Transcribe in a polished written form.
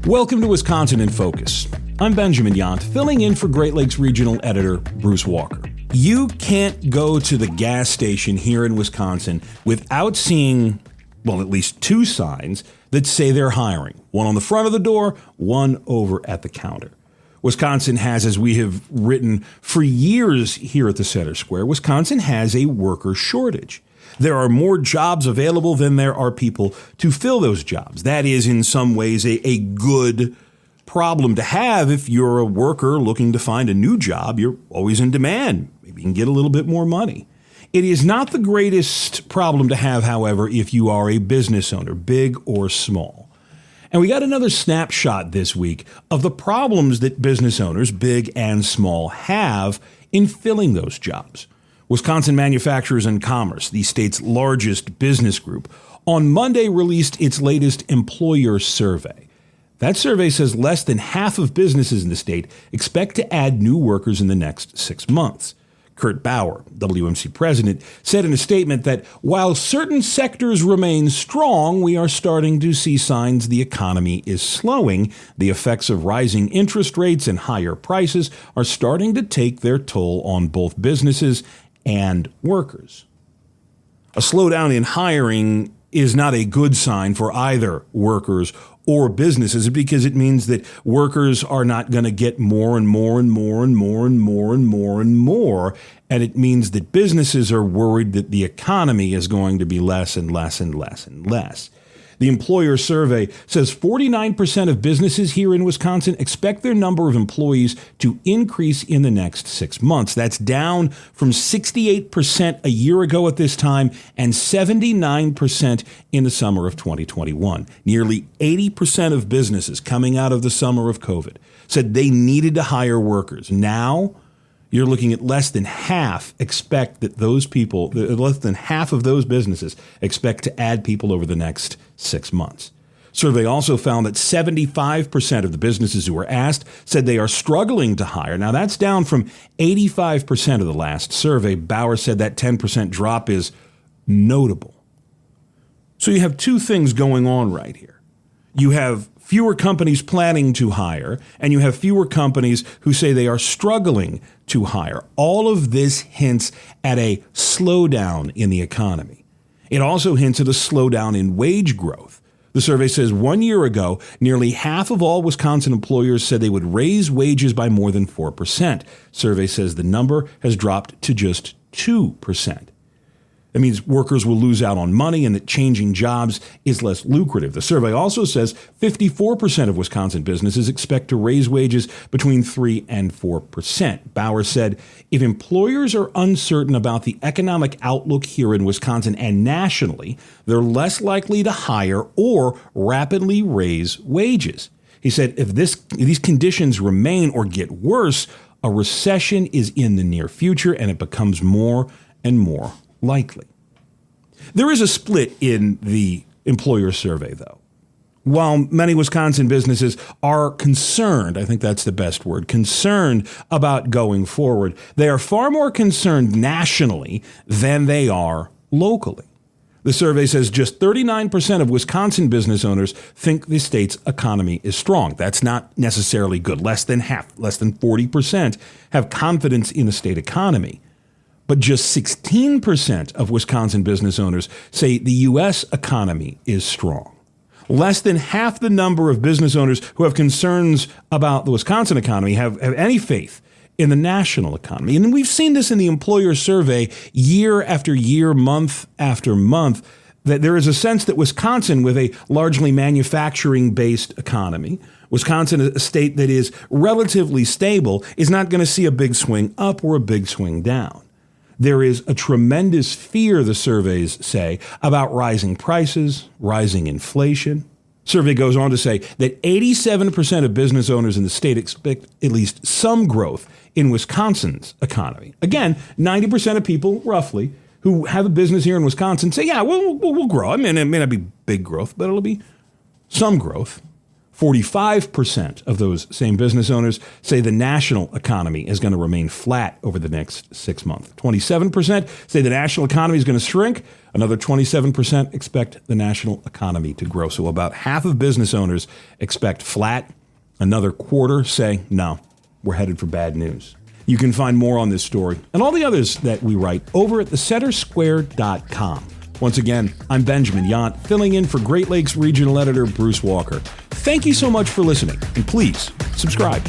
Welcome to Wisconsin in Focus. I'm Benjamin Yount, filling in for Great Lakes Regional Editor Bruce Walker. You can't go to the gas station here in Wisconsin without seeing, well, at least two signs that say they're hiring. One on the front of the door, one over at the counter. Wisconsin has, as we have written for years here at the Center Square, Wisconsin has a worker shortage. There are more jobs available than there are people to fill those jobs. That is, in some ways, a good problem to have. If you're a worker looking to find a new job, you're always in demand. Maybe you can get a little bit more money. It is not the greatest problem to have, however, if you are a business owner, big or small. And we got another snapshot this week of the problems that business owners, big and small, have in filling those jobs. Wisconsin Manufacturers and Commerce, the state's largest business group, on Monday released its latest employer survey. That survey says less than half of businesses in the state expect to add new workers in the next 6 months. Kurt Bauer, WMC president, said in a statement that while certain sectors remain strong, we are starting to see signs the economy is slowing. The effects of rising interest rates and higher prices are starting to take their toll on both businesses and workers. A slowdown in hiring is not a good sign for either workers or businesses because it means that workers are not going to get more and more and more and more and more and more and more. And it means that businesses are worried that the economy is going to be less and less and less and less. The employer survey says 49% of businesses here in Wisconsin expect their number of employees to increase in the next 6 months. That's down from 68% a year ago at this time and 79% in the summer of 2021. Nearly 80% of businesses coming out of the summer of COVID said they needed to hire workers. Now, you're looking at less than half of those businesses expect to add people over the next 6 months. Survey also found that 75% of the businesses who were asked said they are struggling to hire. Now, that's down from 85% of the last survey. Bauer said that 10% drop is notable. So you have two things going on right here. You have fewer companies planning to hire, and you have fewer companies who say they are struggling to hire. All of this hints at a slowdown in the economy. It also hints at a slowdown in wage growth. The survey says 1 year ago, nearly half of all Wisconsin employers said they would raise wages by more than 4%. Survey says the number has dropped to just 2%. That means workers will lose out on money and that changing jobs is less lucrative. The survey also says 54% of Wisconsin businesses expect to raise wages between 3 and 4%. Bauer said, if employers are uncertain about the economic outlook here in Wisconsin and nationally, they're less likely to hire or rapidly raise wages. He said, if these conditions remain or get worse, a recession is in the near future and it becomes more and more likely. There is a split in the employer survey, though. While many Wisconsin businesses are concerned, I think that's the best word, concerned about going forward, they are far more concerned nationally than they are locally. The survey says just 39% of Wisconsin business owners think the state's economy is strong. That's not necessarily good. Less than half, less than 40% have confidence in the state economy. But just 16% of Wisconsin business owners say the U.S. economy is strong. Less than half the number of business owners who have concerns about the Wisconsin economy have any faith in the national economy. And we've seen this in the employer survey year after year, month after month, that there is a sense that Wisconsin, with a largely manufacturing-based economy, Wisconsin, a state that is relatively stable, is not going to see a big swing up or a big swing down. There is a tremendous fear, the surveys say, about rising prices, rising inflation. Survey goes on to say that 87% of business owners in the state expect at least some growth in Wisconsin's economy. Again, 90% of people, roughly, who have a business here in Wisconsin say, yeah, we'll grow. I mean, it may not be big growth, but it'll be some growth. 45% of those same business owners say the national economy is going to remain flat over the next 6 months. 27% say the national economy is going to shrink. Another 27% expect the national economy to grow. So about half of business owners expect flat. Another quarter say, no, we're headed for bad news. You can find more on this story and all the others that we write over at thecentersquare.com. Once again, I'm Benjamin Yount, filling in for Great Lakes Regional Editor Bruce Walker. Thank you so much for listening, and please subscribe.